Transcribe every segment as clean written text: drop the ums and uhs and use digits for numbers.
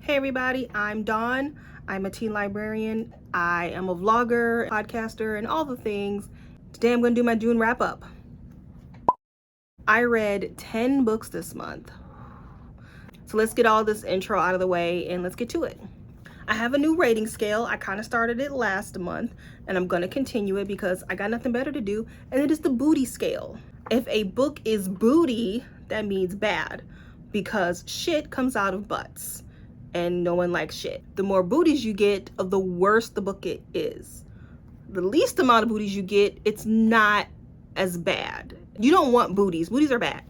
Hey everybody, I'm Dawn. I'm a teen librarian. I am a vlogger, podcaster, and all the things. Today I'm going to do my June wrap up. I read 10 books this month. So let's get all this intro out of the way and let's get to it. I have a new rating scale. I kind of started it last month and I'm going to continue it because I got nothing better to do, and it is the booty scale. If a book is booty, that means bad, because shit comes out of butts and no one likes shit. The more booties you get, the worse the book it is. The least amount of booties you get, it's not as bad. You don't want booties. Booties are bad.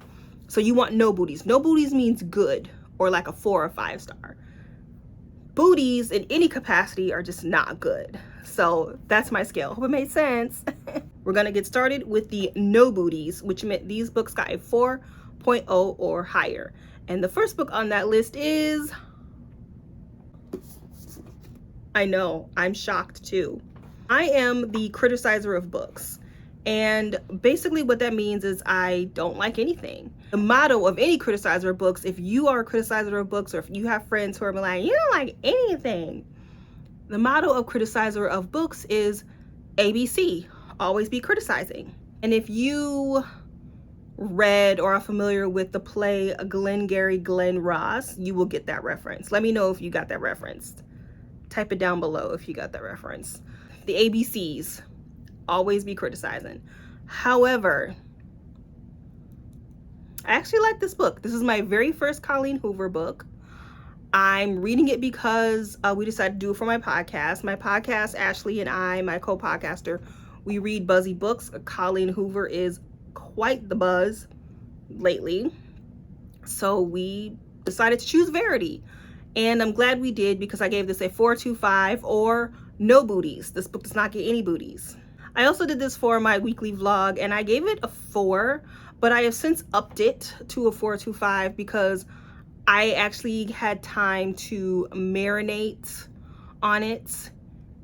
So you want no booties. No booties means good, or like a 4 or 5 star. Booties in any capacity are just not good. So that's my scale. Hope it made sense. We're gonna get started with the no booties, which meant these books got a 4.0 or higher. And the first book on that list is, I know, I'm shocked too. I am the criticizer of books. And basically what that means is I don't like anything. The motto of any criticizer of books, if you are a criticizer of books, or if you have friends who are like, you don't like anything, the motto of criticizer of books is ABC, always be criticizing. And if you read or are familiar with the play Glengarry Glen Ross, you will get that reference. Let me know if you got that reference. Type it down below if you got that reference. The ABCs, always be criticizing. However, I actually like this book. This is my very first Colleen Hoover book. I'm reading it because we decided to do it for my podcast. My podcast, Ashley and I, my co-podcaster, we read buzzy books. Colleen Hoover is quite the buzz lately. So we decided to choose Verity. And I'm glad we did, because I gave this a 4.25 or no booties. This book does not get any booties. I also did this for my weekly vlog and I gave it a 4, but I have since upped it to a 4.25 because I actually had time to marinate on it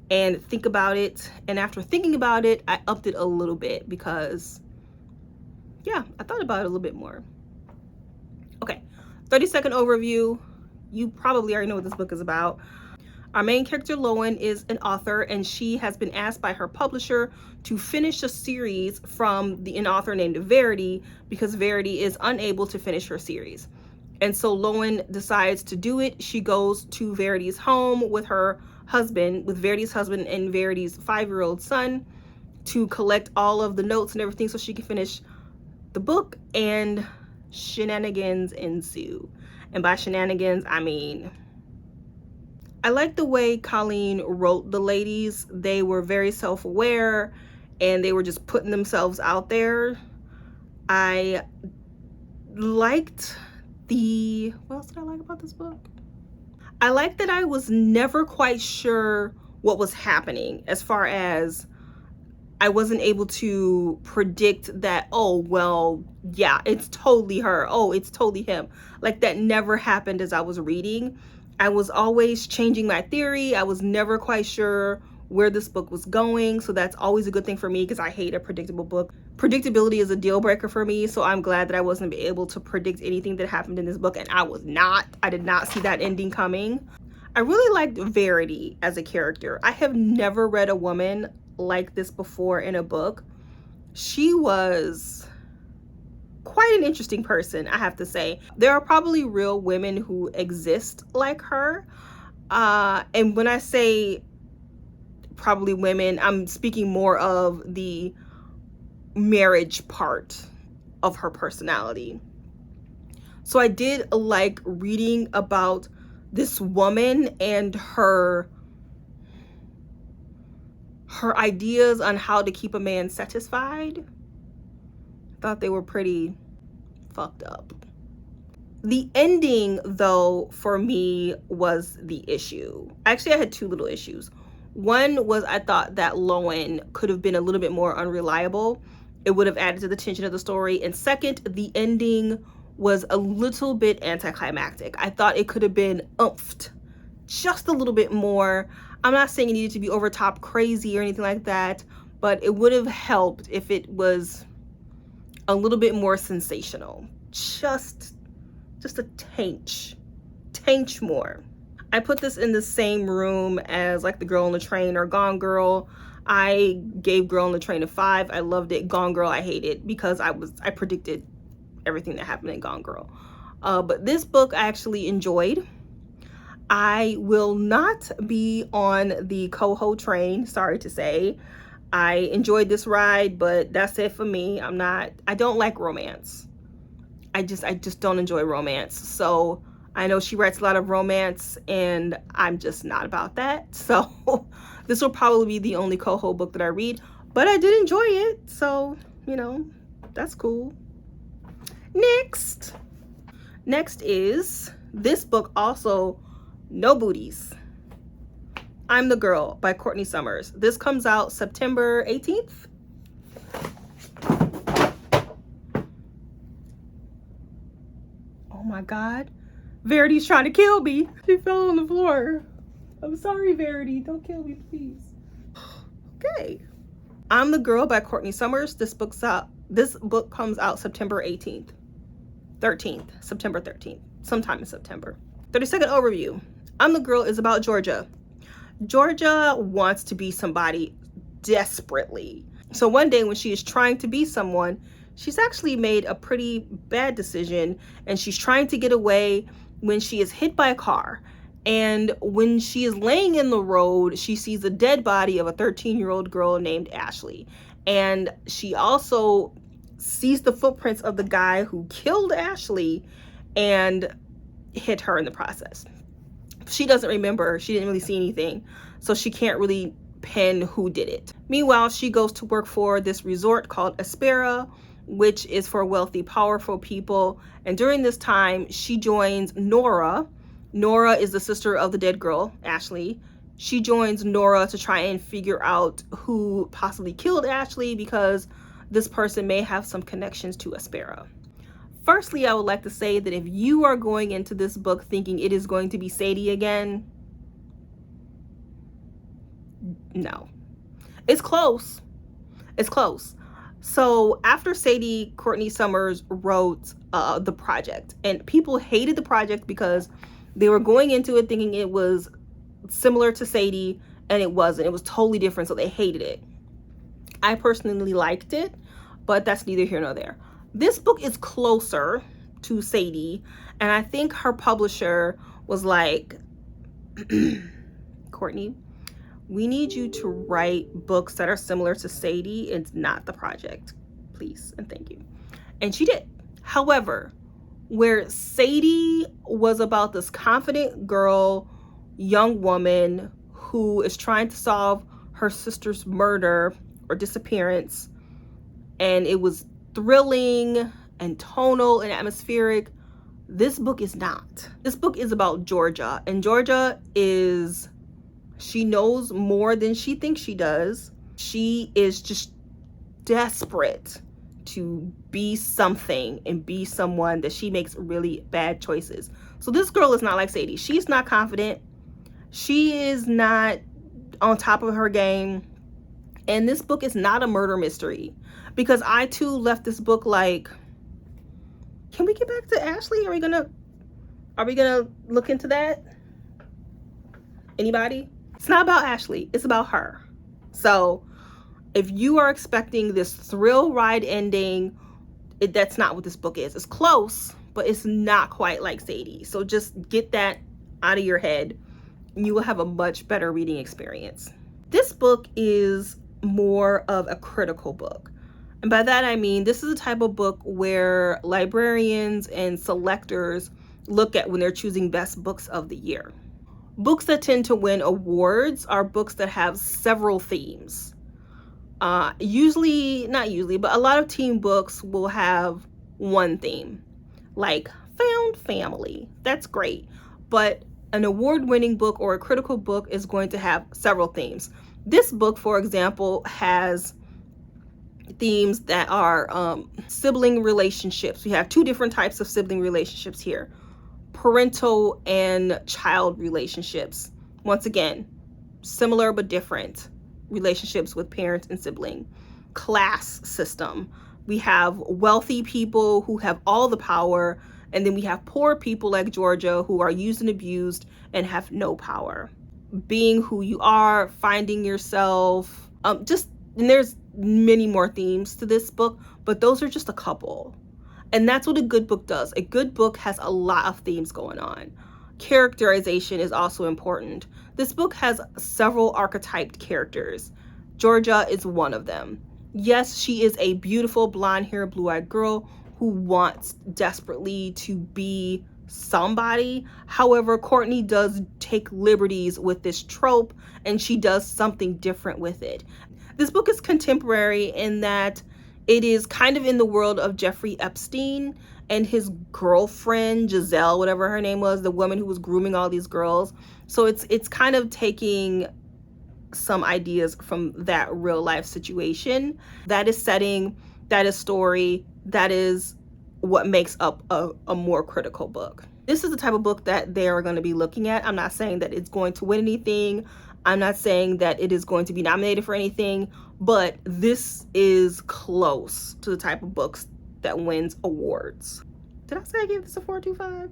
and think about it. And after thinking about it, I upped it a little bit because, yeah, I thought about it a little bit more. Okay, 30-second overview. You probably already know what this book is about. Our main character, Lowen, is an author, and she has been asked by her publisher to finish a series from an author named Verity, because Verity is unable to finish her series. And so Lowen decides to do it. She goes to Verity's home with her husband, with Verity's husband and Verity's 5-year-old son, to collect all of the notes and everything so she can finish the book, and shenanigans ensue. And by shenanigans, I mean, I like the way Colleen wrote the ladies. They were very self-aware and they were just putting themselves out there. I liked what else did I like about this book? I liked that I was never quite sure what was happening, as far as I wasn't able to predict that, oh, well, yeah, it's totally her. Oh, it's totally him. Like, that never happened as I was reading. I was always changing my theory. I was never quite sure where this book was going. So that's always a good thing for me, because I hate a predictable book. Predictability is a deal breaker for me. So I'm glad that I wasn't able to predict anything that happened in this book. And I did not see that ending coming. I really liked Verity as a character. I have never read a woman like this before in a book. She was quite an interesting person, I have to say. There are probably real women who exist like her. And when I say probably women, I'm speaking more of the marriage part of her personality. So I did like reading about this woman and her ideas on how to keep a man satisfied. I thought they were pretty fucked up. The ending, though, for me was the issue. Actually, I had 2 little issues. One was I thought that Lowen could have been a little bit more unreliable. It would have added to the tension of the story. And second, the ending was a little bit anticlimactic. I thought it could have been oomphed just a little bit more. I'm not saying it needed to be over top crazy or anything like that, but it would have helped if it was a little bit more sensational. Just a tainch more. I put this in the same room as like The Girl on the Train or Gone Girl. I gave Girl on the Train a 5. I loved it. Gone Girl I hated because I predicted everything that happened in Gone Girl. But this book I actually enjoyed. I will not be on the Coho train, sorry to say. I enjoyed this ride, but that's it for me. I don't like romance. I just don't enjoy romance. So I know she writes a lot of romance and I'm just not about that. So this will probably be the only Coho book that I read, but I did enjoy it. So, you know, that's cool. Next is this book also, No Booties. I'm the Girl by Courtney Summers. This comes out September 18th. Oh my God. Verity's trying to kill me. She fell on the floor. I'm sorry, Verity. Don't kill me, please. Okay. I'm the Girl by Courtney Summers. This book comes out September 13th, September 13th, sometime in September. 30-second overview. I'm the Girl is about Georgia. Georgia wants to be somebody desperately. So one day when she is trying to be someone, she's actually made a pretty bad decision and she's trying to get away when she is hit by a car. And when she is laying in the road, she sees a dead body of a 13-year-old girl named Ashley. And she also sees the footprints of the guy who killed Ashley and hit her in the process. She doesn't remember. She didn't really see anything. So she can't really pin who did it. Meanwhile, she goes to work for this resort called Aspera, which is for wealthy, powerful people. And during this time, she joins Nora. Nora is the sister of the dead girl, Ashley. She joins Nora to try and figure out who possibly killed Ashley because this person may have some connections to Aspera. Firstly, I would like to say that if you are going into this book thinking it is going to be Sadie again, no. It's close. It's close. So after Sadie, Courtney Summers wrote The Project, and people hated The Project because they were going into it thinking it was similar to Sadie, and it wasn't. It was totally different, so they hated it. I personally liked it, but that's neither here nor there. This book is closer to Sadie, and I think her publisher was like, Courtney, we need you to write books that are similar to Sadie and not The Project, please and thank you. And she did. However, where Sadie was about this confident girl, young woman who is trying to solve her sister's murder or disappearance, and it was thrilling and tonal and atmospheric, this book is not. This book is about Georgia, and Georgia is, she knows more than she thinks she does. She is just desperate to be something and be someone that she makes really bad choices. So this girl is not like Sadie. She's not confident. She is not on top of her game. And this book is not a murder mystery, because I too left this book like, can we get back to Ashley? Are we gonna look into that? Anybody? It's not about Ashley, it's about her. So if you are expecting this thrill ride ending, that's not what this book is. It's close, but it's not quite like Sadie. So just get that out of your head and you will have a much better reading experience. This book is more of a critical book. And by that I mean, this is a type of book where librarians and selectors look at when they're choosing best books of the year. Books that tend to win awards are books that have several themes. Not usually, but a lot of teen books will have one theme, like found family. That's great. But an award-winning book or a critical book is going to have several themes. This book, for example, has themes that are sibling relationships. We have two different types of sibling relationships here: parental and child relationships. Once again, similar but different relationships with parents and sibling. Class system. We have wealthy people who have all the power, And then we have poor people like Georgia who are used and abused and have no power. Being who you are, finding yourself, and there's many more themes to this book, but those are just a couple. And that's what a good book does. A good book has a lot of themes going on. Characterization is also important. This book has several archetyped characters. Georgia is one of them. Yes, she is a beautiful blonde-haired, blue-eyed girl who wants desperately to be somebody. However, Courtney does take liberties with this trope, and she does something different with it. This book is contemporary in that it is kind of in the world of Jeffrey Epstein and his girlfriend, Giselle, whatever her name was, the woman who was grooming all these girls. So it's kind of taking some ideas from that real life situation. That is setting, that is story, that is what makes up a more critical book. This is the type of book that they are going to be looking at. I'm not saying that it's going to win anything. I'm not saying that it is going to be nominated for anything, but this is close to the type of books that wins awards. Did I say I gave this a 4.25?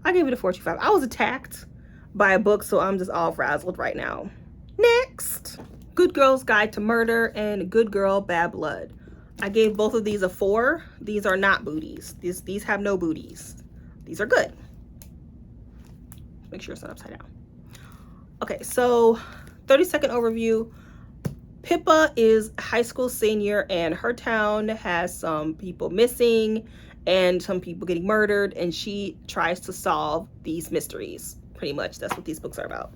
I gave it a 4.25. I was attacked by a book, so I'm just all frazzled right now. Next, Good Girl's Guide to Murder and Good Girl, Bad Blood. I gave both of these a 4. These are not booties. These have no booties. These are good. Make sure it's not upside down. Okay, so 30-second overview. Pippa is a high school senior and her town has some people missing and some people getting murdered, and she tries to solve these mysteries. Pretty much that's what these books are about.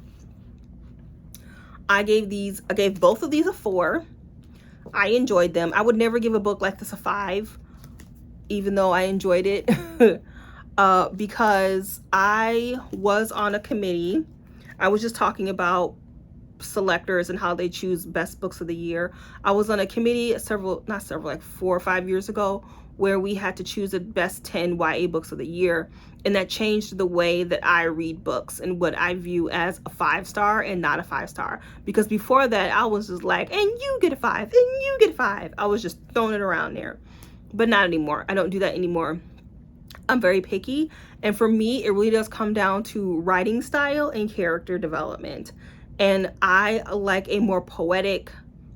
I gave both of these a 4. I enjoyed them. I would never give a book like this a 5, even though I enjoyed it, because I was on a committee. I was just talking about selectors and how they choose best books of the year. I was on a committee like 4 or 5 years ago, where we had to choose the best 10 YA books of the year. And that changed the way that I read books and what I view as a 5-star and not a 5-star. Because before that, I was just like, and you get a 5, and you get a 5. I was just throwing it around there. But not anymore. I don't do that anymore. I'm very picky. And for me, it really does come down to writing style and character development. And I like a more poetic,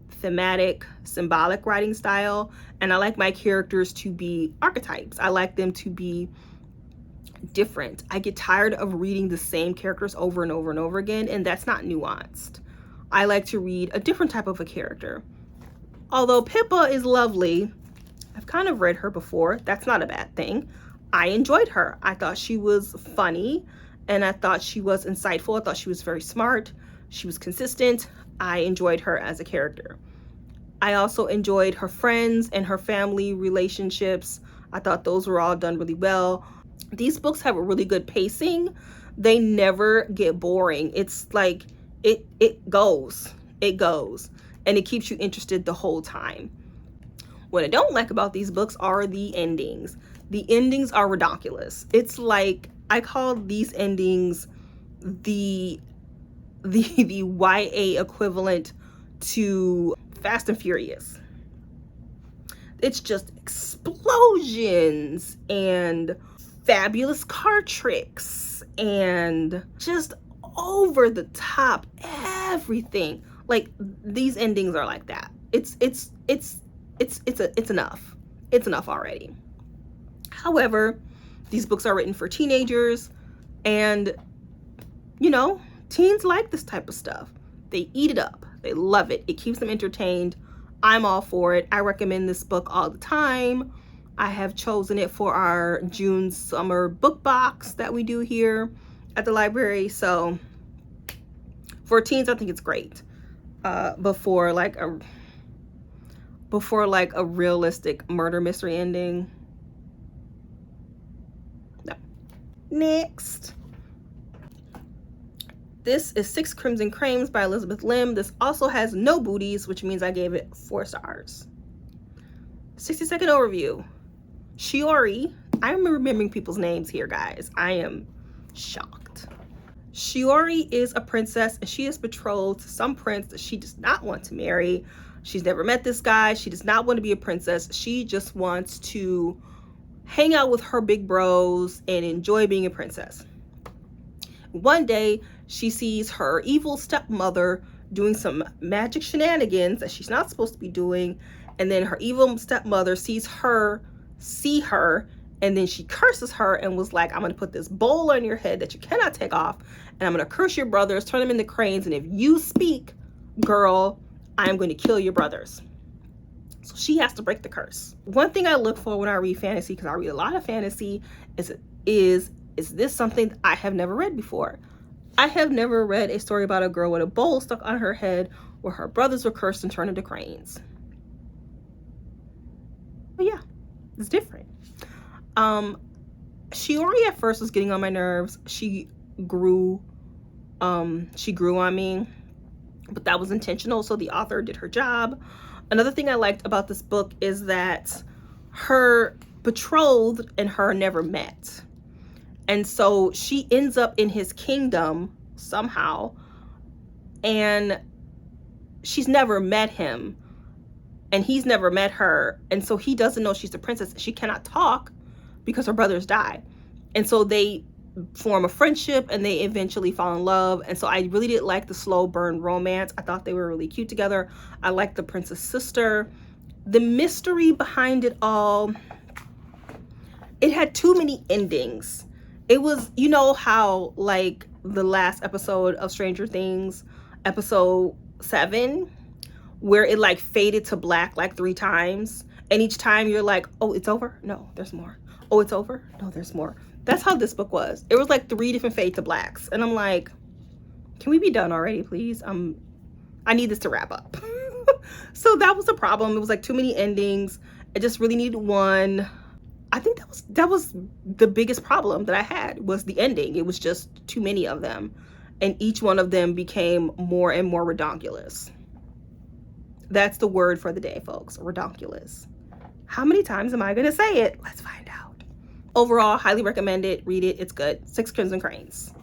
thematic, symbolic writing style. And I like my characters to be archetypes. I like them to be different. I get tired of reading the same characters over and over and over again, and that's not nuanced. I like to read a different type of a character. Although Pippa is lovely, I've kind of read her before. That's not a bad thing. I enjoyed her. I thought she was funny, and I thought she was insightful. I thought she was very smart. She was consistent. I enjoyed her as a character. I also enjoyed her friends and her family relationships. I thought those were all done really well. These books have a really good pacing. They never get boring. It's like it goes, and it keeps you interested the whole time. What I don't like about these books are the endings. The endings are ridiculous. It's like, I call these endings the YA equivalent to Fast and Furious. It's just explosions and fabulous car tricks and just over the top everything. Like, these endings are like that. It's enough. It's enough already. However, these books are written for teenagers, and you know, teens like this type of stuff. They eat it up. They love it. It keeps them entertained. I'm all for it. I recommend this book all the time. I have chosen it for our June summer book box that we do here at the library. So for teens, I think it's great. Before like a realistic murder mystery ending. No. Next. This is 6 Crimson Crames by Elizabeth Lim. This also has no booties, which means I gave it 4 stars. 60-second overview. Shiori. I'm remembering people's names here, guys. I am shocked. Shiori is a princess, and she is betrothed to some prince that she does not want to marry. She's never met this guy. She does not want to be a princess. She just wants to hang out with her big bros, and enjoy being a princess. One day, she sees her evil stepmother doing some magic shenanigans that she's not supposed to be doing, and then her evil stepmother see her, and then she curses her and was like, I'm going to put this bowl on your head that you cannot take off, and I'm going to curse your brothers, turn them into cranes, and if you speak, girl, I'm going to kill your brothers. So she has to break the curse. One thing I look for when I read fantasy, because I read a lot of fantasy, is this something I have never read before? I have never read a story about a girl with a bowl stuck on her head where her brothers were cursed and turned into cranes. But yeah, it's different. Shiori at first was getting on my nerves. She grew on me, but that was intentional, so the author did her job. Another thing I liked about this book is that her betrothed and her never met. And so she ends up in his kingdom somehow, and she's never met him, and he's never met her. And so he doesn't know she's a princess. She cannot talk because her brothers died. And so they form a friendship and they eventually fall in love. And so I really did like the slow burn romance. I thought they were really cute together. I liked the princess sister. The mystery behind it all, it had too many endings. It was, you know how like the last episode of Stranger Things, episode 7, where it like faded to black like 3 times, and each time you're like, oh, it's over? No, there's more. Oh, it's over? No, there's more. That's how this book was. It was like 3 different fade to blacks, and I'm like, can we be done already, please? I need this to wrap up. So that was the problem. It was like too many endings. I just really needed one. I think that was the biggest problem that I had, was the ending. It was just too many of them, and each one of them became more and more redonkulous. That's the word for the day, folks. Redonkulous. How many times am I gonna say it? Let's find out. Overall, highly recommend it. Read it. It's good. 6 Crimson Cranes.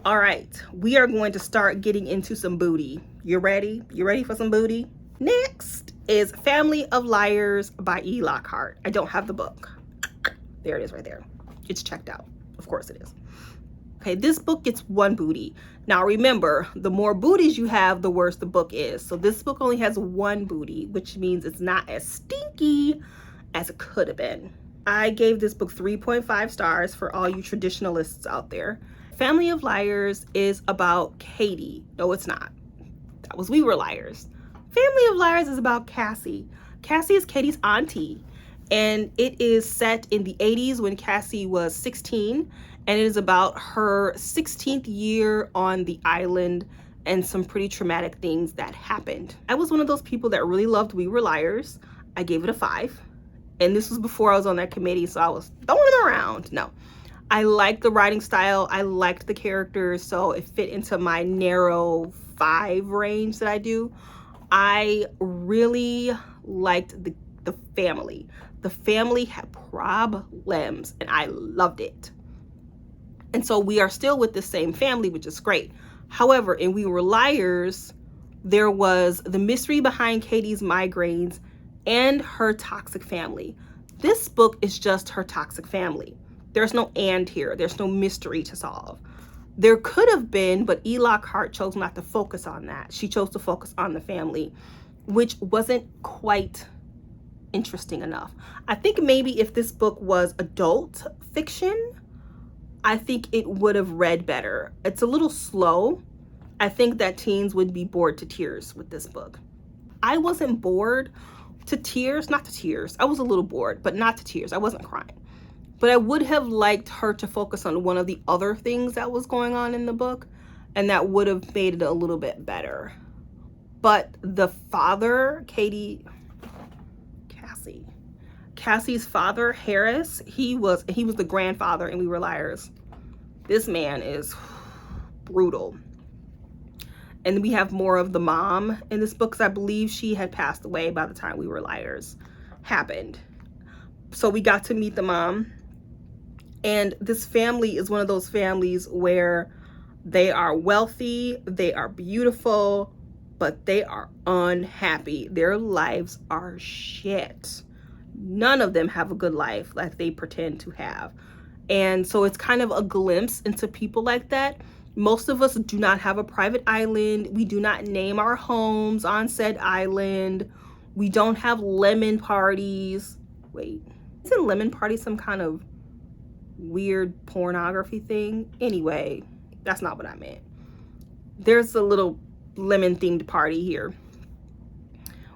All right, we are going to start getting into some booty. You ready? You ready for some booty? Next is Family of Liars by E. Lockhart. I don't have the book. There it is right there. It's checked out. Of course it is. Okay, this book gets 1 booty. Now remember, the more booties you have, the worse the book is. So this book only has 1 booty, which means it's not as stinky as it could have been. I gave this book 3.5 stars for all you traditionalists out there. Family of Liars is about Katee. No, it's not. That was We Were Liars. Family of Liars is about Cassie. Cassie is Katee's auntie, and it is set in the 80s when Cassie was 16, and it is about her 16th year on the island and some pretty traumatic things that happened. I was one of those people that really loved We Were Liars. I gave it a 5, and this was before I was on that committee, so I was throwing them around. No, I liked the writing style. I liked the characters, so it fit into my narrow 5 range that I do. I really liked the family. The family had problems, and I loved it. And so we are still with the same family, which is great. However, in We Were Liars, there was the mystery behind Katee's migraines and her toxic family. This book is just her toxic family. There's no and here. There's no mystery to solve. There could have been, but E. Lockhart chose not to focus on that. She chose to focus on the family, which wasn't quite interesting enough. I think maybe if this book was adult fiction, I think it would have read better. It's a little slow. I think that teens would be bored to tears with this book. I wasn't bored to tears, not to tears. I was a little bored, but not to tears. I wasn't crying. But I would have liked her to focus on one of the other things that was going on in the book, and that would have made it a little bit better. But the father, Cassie's father, Harris, he was the grandfather in We Were Liars. This man is brutal. And we have more of the mom in this book, because I believe she had passed away by the time We Were Liars happened. So we got to meet the mom. And this family is one of those families where they are wealthy, they are beautiful, but they are unhappy. Their lives are shit. None of them have a good life like they pretend to have. And so it's kind of a glimpse into people like that. Most of us do not have a private island. We do not name our homes on said island. We don't have lemon parties. Wait, isn't lemon party some kind of weird pornography thing? Anyway, that's not what I meant. There's a little lemon themed party here.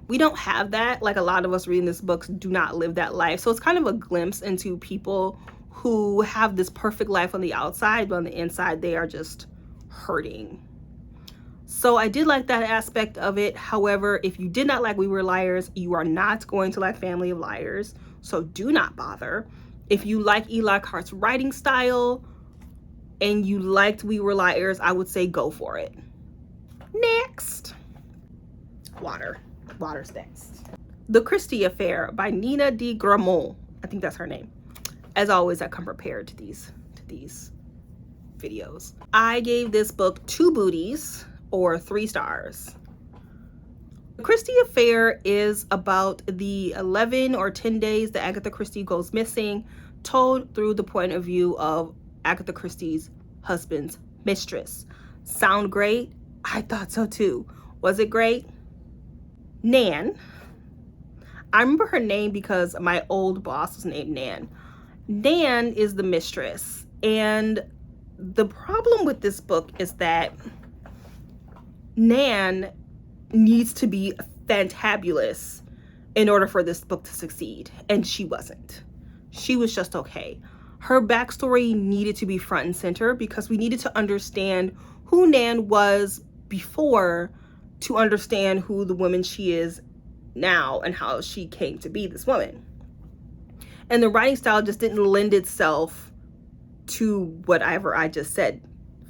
We don't have that. Like, a lot of us reading this book do not live that life. So it's kind of a glimpse into people who have this perfect life on the outside, but on the inside they are just hurting. So I did like that aspect of it. However, if you did not like We Were Liars, you are not going to like Family of Liars. So do not bother. If you like E. Lockhart's writing style and you liked We Were Liars, I would say go for it. Next. Water's next. The Christie Affair by Nina de Gramont. I think that's her name. As always, I come prepared to these videos. I gave this book 2 booties, or 3 stars. The Christie Affair is about the 11 or 10 days that Agatha Christie goes missing, told through the point of view of Agatha Christie's husband's mistress. Sound great? I thought so too. Was it great? Nan. I remember her name because my old boss was named Nan. Nan is the mistress, and the problem with this book is that Nan needs to be fantabulous in order for this book to succeed, and she wasn't. She was just okay. Her backstory needed to be front and center because we needed to understand who Nan was before to understand who the woman she is now and how she came to be this woman. And the writing style just didn't lend itself to whatever I just said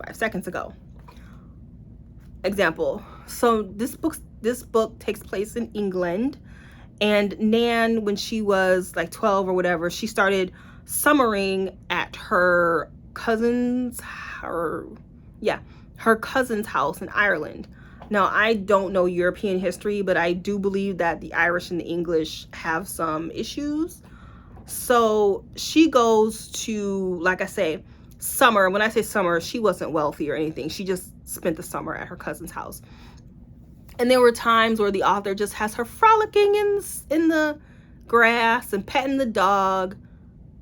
5 seconds ago. Example. So this book takes place in England, and Nan, when she was like 12 or whatever, she started summering at her cousin's house in Ireland. Now, I don't know European history, but I do believe that the Irish and the English have some issues. So she goes to, like I say, summer. When I say summer, she wasn't wealthy or anything. She just spent the summer at her cousin's house. And there were times where the author just has her frolicking in the grass and petting the dog.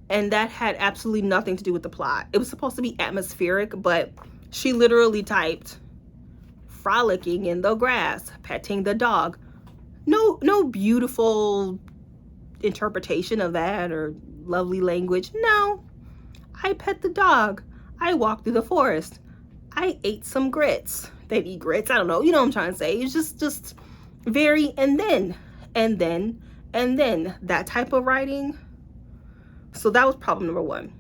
And that had absolutely nothing to do with the plot. It was supposed to be atmospheric, but she literally typed frolicking in the grass, petting the dog. No beautiful interpretation of that or lovely language. No, I pet the dog. I walked through the forest. I ate some grits. They'd eat grits. I don't know. You know what I'm trying to say. It's just very and then, that type of writing. So that was problem number 1.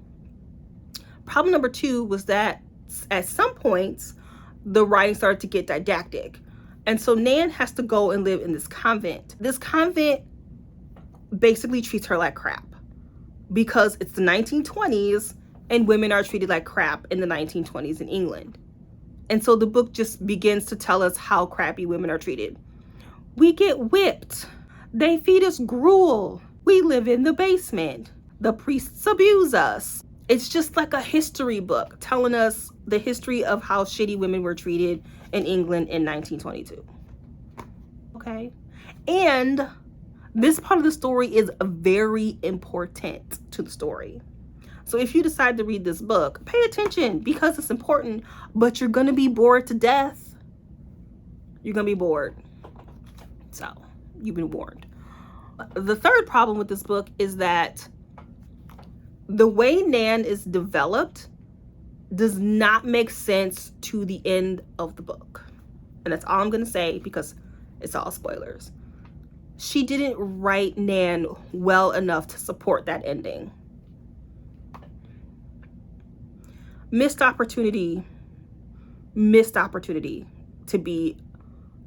Problem number 2 was that at some points, the writing started to get didactic. And so Nan has to go and live in this convent. This convent basically treats her like crap because it's the 1920s and women are treated like crap in the 1920s in England. And so the book just begins to tell us how crappy women are treated. We get whipped. They feed us gruel. We live in the basement. The priests abuse us. It's just like a history book telling us the history of how shitty women were treated in England in 1922. Okay? And this part of the story is very important to the story. So if you decide to read this book, pay attention because it's important, but you're going to be bored to death. You're going to be bored. So, you've been warned. The third problem with this book is that the way Nan is developed does not make sense to the end of the book. And that's all I'm going to say because it's all spoilers. She didn't write Nan well enough to support that ending. Missed opportunity to be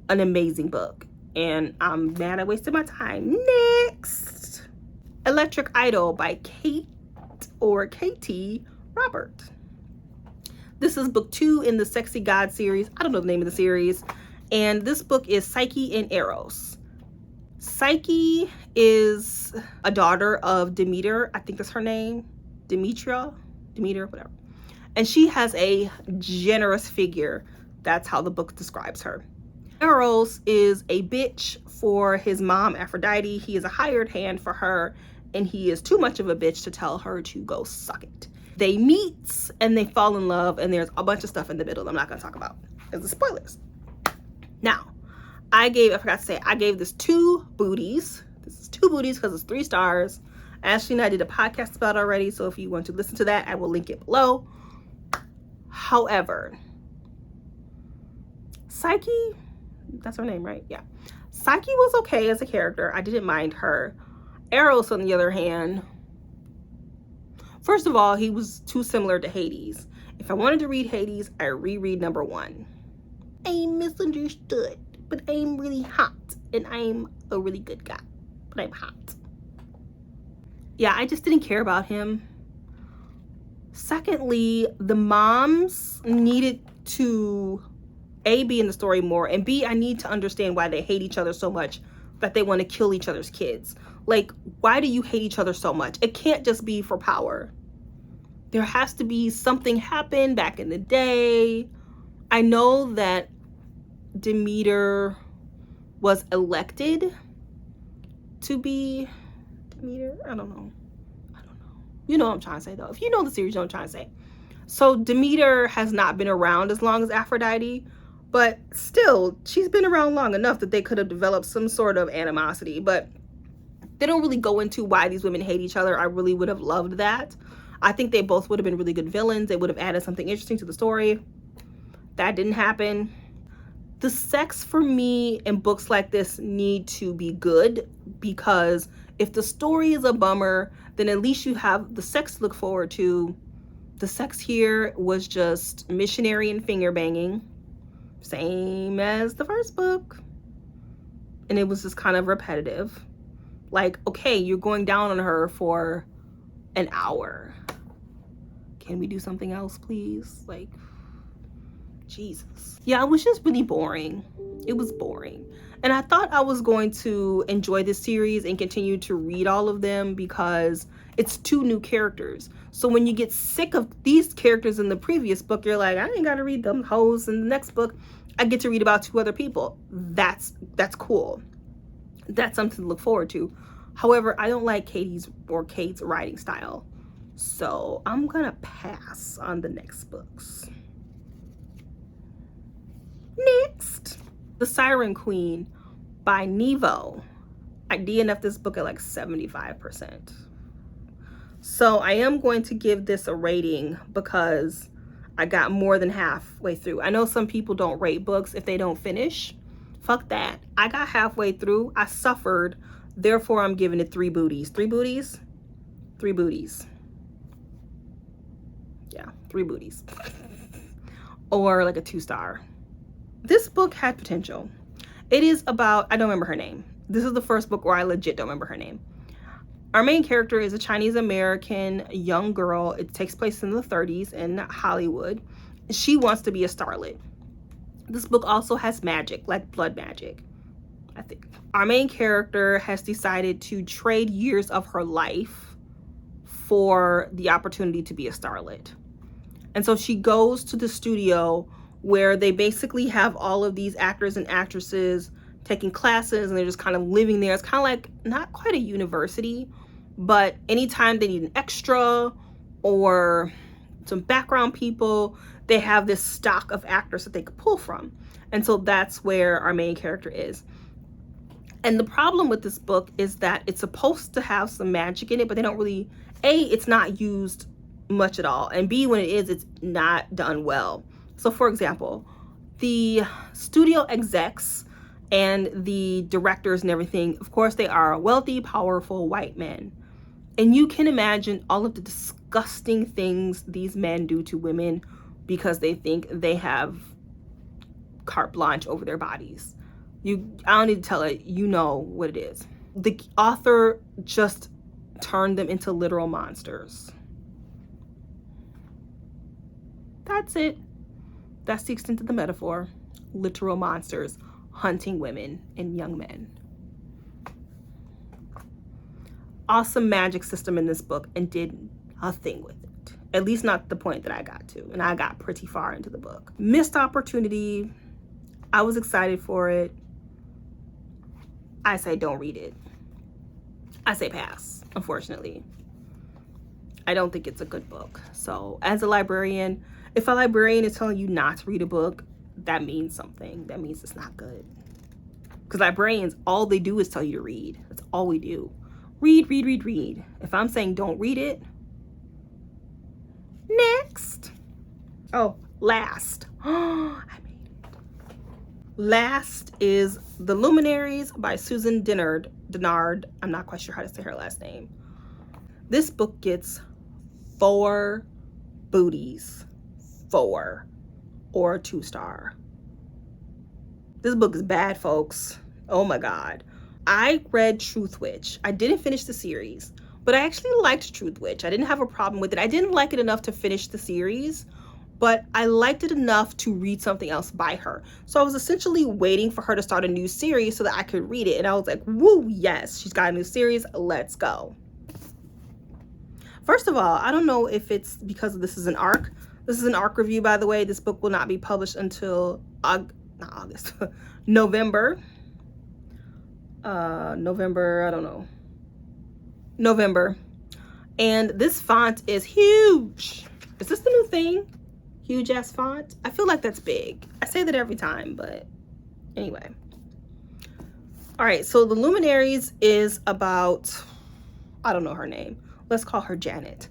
an amazing book. And I'm mad I wasted my time. Next. Electric Idol by Katee Robert. This is book 2 in the Sexy God series. I don't know the name of the series. And this book is Psyche and Eros. Psyche is a daughter of Demeter, I think that's her name, Demeter, whatever. And she has a generous figure. That's how the book describes her. Eros is a bitch for his mom, Aphrodite. He is a hired hand for her, and he is too much of a bitch to tell her to go suck it. They meet and they fall in love, and there's a bunch of stuff in the middle I'm not going to talk about as the spoilers. Now, I forgot to say, I gave this 2 booties. This is 2 booties because it's 3 stars. Ashley and I did a podcast about it already, so if you want to listen to that, I will link it below. However, Psyche, that's her name, right? Yeah. Psyche was okay as a character. I didn't mind her. Eros, on the other hand, first of all, he was too similar to Hades. If I wanted to read Hades, I reread number 1. I'm misunderstood, but I'm really hot, and I'm a really good guy, but I'm hot. Yeah, I just didn't care about him. Secondly, the moms needed to A, be in the story more, and B, I need to understand why they hate each other so much that they want to kill each other's kids. Like, why do you hate each other so much? It can't just be for power. There has to be something happen back in the day. I know that Demeter was elected to be Demeter. I don't know. You know what I'm trying to say, though. If you know the series, you know what I'm trying to say. So Demeter has not been around as long as Aphrodite, but still, she's been around long enough that they could have developed some sort of animosity. But they don't really go into why these women hate each other. I really would have loved that. I think they both would have been really good villains. They would have added something interesting to the story. That didn't happen. The sex for me in books like this need to be good, because if the story is a bummer, then at least you have the sex to look forward to. The sex here was just missionary and finger banging, same as the first book. And it was just kind of repetitive. Like, okay, you're going down on her for an hour. Can we do something else, please? Like, Jesus. Yeah, it was just really boring. It was boring. And I thought I was going to enjoy this series and continue to read all of them because it's 2 new characters. So when you get sick of these characters in the previous book, you're like, I ain't got to read them hoes in the next book. I get to read about 2 other people. That's cool. That's something to look forward to. However, I don't like Kate's writing style. So I'm going to pass on the next books. Next, The Siren Queen by Nevo. I DNF'd this book at like 75%. So I am going to give this a rating because I got more than halfway through. I know some people don't rate books if they don't finish. Fuck that. I got halfway through. I suffered. Therefore, I'm giving it 3 booties. 3 booties? 3 booties. Yeah, 3 booties. Or like a 2-star. This book had potential. It is about, I don't remember her name. This is the first book where I legit don't remember her name. Our main character is a Chinese American young girl. It takes place in the 30s in Hollywood. She wants to be a starlet. This book also has magic, like blood magic, I think. Our main character has decided to trade years of her life for the opportunity to be a starlet. And so she goes to the studio where they basically have all of these actors and actresses taking classes, and they're just kind of living there. It's kind of like not quite a university, but anytime they need an extra or some background people, they have this stock of actors that they could pull from. And so that's where our main character is. And the problem with this book is that it's supposed to have some magic in it, but they don't really, A, it's not used much at all, and B, when it is, it's not done well. So for example, the studio execs and the directors and everything, of course, they are wealthy, powerful white men. And you can imagine all of the disgusting things these men do to women because they think they have carte blanche over their bodies. I don't need to tell it, you know what it is. The author just turned them into literal monsters. That's it. That's the extent of the metaphor. Literal monsters hunting women and young men. awesome magic system in this book and did nothing with it. At least not the point that I got to. And I got pretty far into the book. Missed opportunity. I was excited for it. I say don't read it. I say pass, unfortunately. I don't think it's a good book. So as a librarian, if a librarian is telling you not to read a book, that means something. That means it's not good. Because librarians, all they do is tell you to read. That's all we do. Read, read, read, read. If I'm saying don't read it, next. Oh, last. I made it. Last is The Luminaries by Susan Dennard. I'm not quite sure how to say her last name. This book gets 4 booties. 4 or 2-star. This book is bad, folks. Oh my God. I read Truth Witch. I didn't finish the series, but I actually liked Truth Witch. I didn't have a problem with it. I didn't like it enough to finish the series, but I liked it enough to read something else by her. So I was essentially waiting for her to start a new series so that I could read it. And I was like, woo, yes, she's got a new series. Let's go. First of all, I don't know if it's because this is an arc. This is an arc review, by the way. This book will not be published until November. November, I don't know. November. And this font is huge. Is this the new thing? Huge ass font? I feel like that's big. I say that every time, but anyway. All right, so The Luminaries is about, I don't know her name. Let's call her Janet.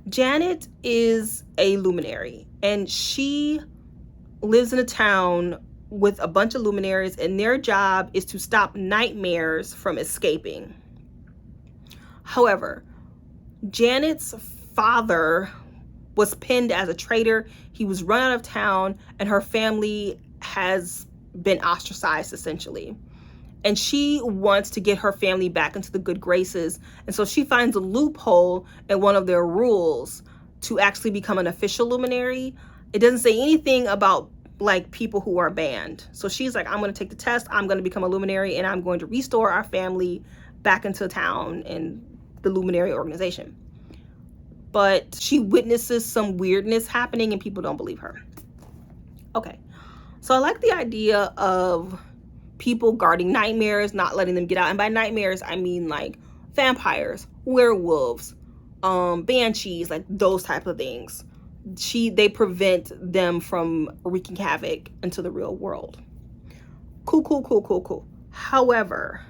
Janet is a luminary, and she lives in a town with a bunch of luminaries, and their job is to stop nightmares from escaping. However, Janet's father was pinned as a traitor. He was run out of town, and her family has been ostracized, essentially. And she wants to get her family back into the good graces. And so she finds a loophole in one of their rules to actually become an official luminary. It doesn't say anything about like people who are banned. So she's like, I'm going to take the test. I'm going to become a luminary, and I'm going to restore our family back into town and the luminary organization. But she witnesses some weirdness happening and people don't believe her. Okay. So I like the idea of people guarding nightmares, not letting them get out. And by nightmares, I mean like vampires, werewolves, banshees, like those type of things. They prevent them from wreaking havoc into the real world. Cool. However,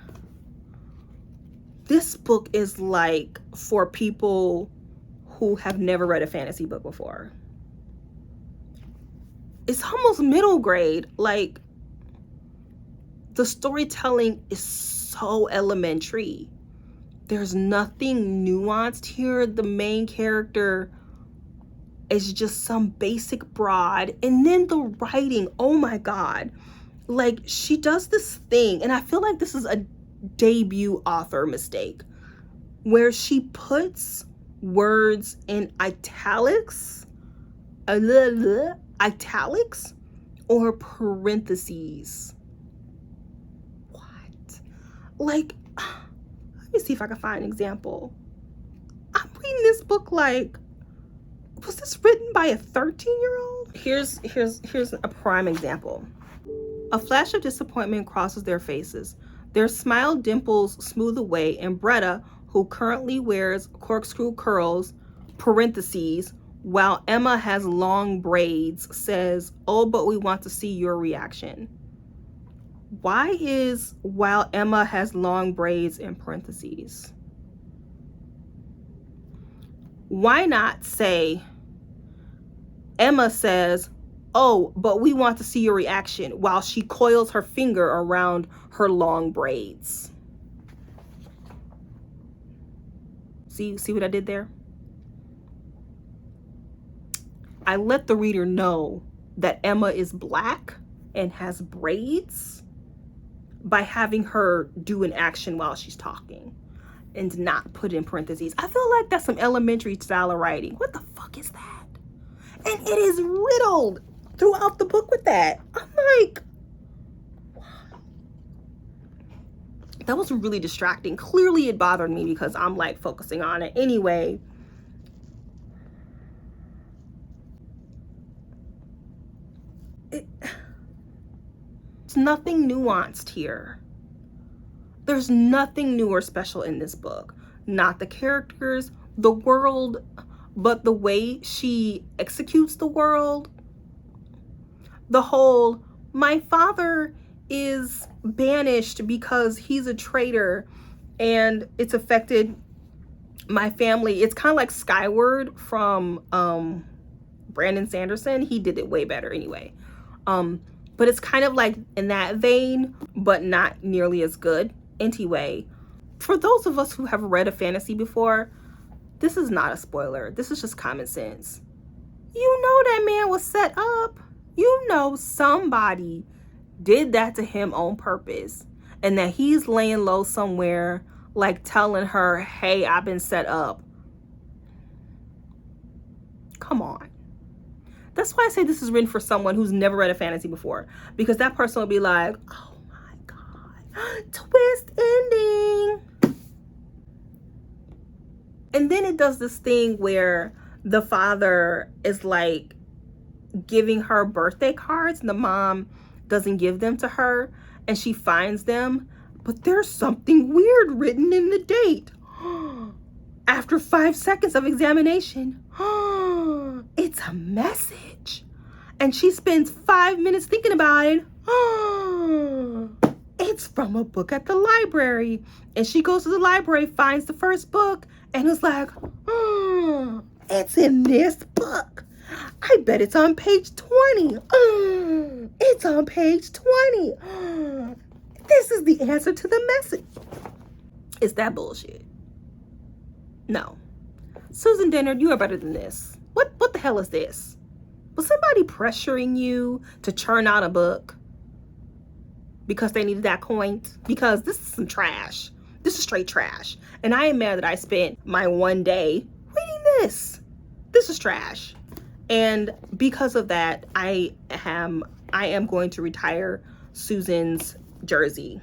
this book is like for people who have never read a fantasy book before. It's almost middle grade. Like, the storytelling is so elementary. There's nothing nuanced here. The main character is just some basic broad. And then the writing, oh my God. Like, she does this thing, and I feel like this is a debut author mistake, where she puts words in italics or parentheses. Like, let me see if I can find an example. I'm reading this book like, was this written by a 13-year-old? Here's a prime example. A flash of disappointment crosses their faces. Their smile dimples smooth away, and Bretta, who currently wears corkscrew curls, parentheses, while Emma has long braids, says, "Oh, but we want to see your reaction." Why is "while Emma has long braids" in parentheses? Why not say, Emma says, "Oh, but we want to see your reaction," while she coils her finger around her long braids? See what I did there? I let the reader know that Emma is Black and has braids by having her do an action while she's talking and not put in parentheses. I feel like that's some elementary style of writing. What the fuck is that? And it is riddled throughout the book with that. I'm like, that was really distracting. Clearly it bothered me because I'm like focusing on it. Anyway, it's nothing nuanced here. There's nothing new or special in this book. Not the characters, the world, but the way she executes the world. The whole, my father is banished because he's a traitor and it's affected my family. It's kind of like Skyward from Brandon Sanderson. He did it way better anyway. But it's kind of like in that vein, but not nearly as good. Anyway, for those of us who have read a fantasy before, this is not a spoiler. This is just common sense. You know that man was set up. You know somebody did that to him on purpose, and that he's laying low somewhere, like telling her, hey, I've been set up. Come on. That's why I say this is written for someone who's never read a fantasy before, because that person will be like, oh my God, twist ending. And then it does this thing where the father is like giving her birthday cards and the mom doesn't give them to her, and she finds them, but there's something weird written in the date. After 5 seconds of examination, it's a message. And she spends 5 minutes thinking about it. It's from a book at the library. And she goes to the library, finds the first book, and is like, it's in this book. I bet it's on page 20. It's on page 20. This is the answer to the message. Is that bullshit? No. Susan Dennard, you are better than this. What the hell is this? Was somebody pressuring you to churn out a book because they needed that coin? Because this is some trash. This is straight trash. And I am mad that I spent my one day reading this. This is trash. And because of that, I am going to retire Susan's jersey.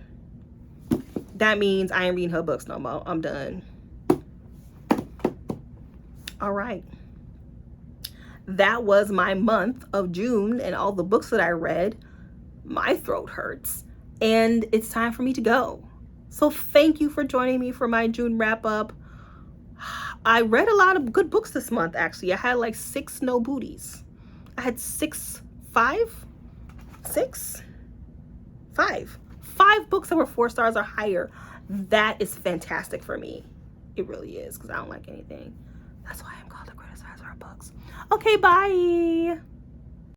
That means I ain't reading her books no more. I'm done. All right. That was my month of June and all the books that I read. My throat hurts and it's time for me to go. So thank you for joining me for my June wrap up. I read a lot of good books this month, actually. I had like 6 no booties. I had 5 books that were 4 stars or higher. That is fantastic for me. It really is, because I don't like anything. That's why I'm called the criticizer of books. Okay, bye.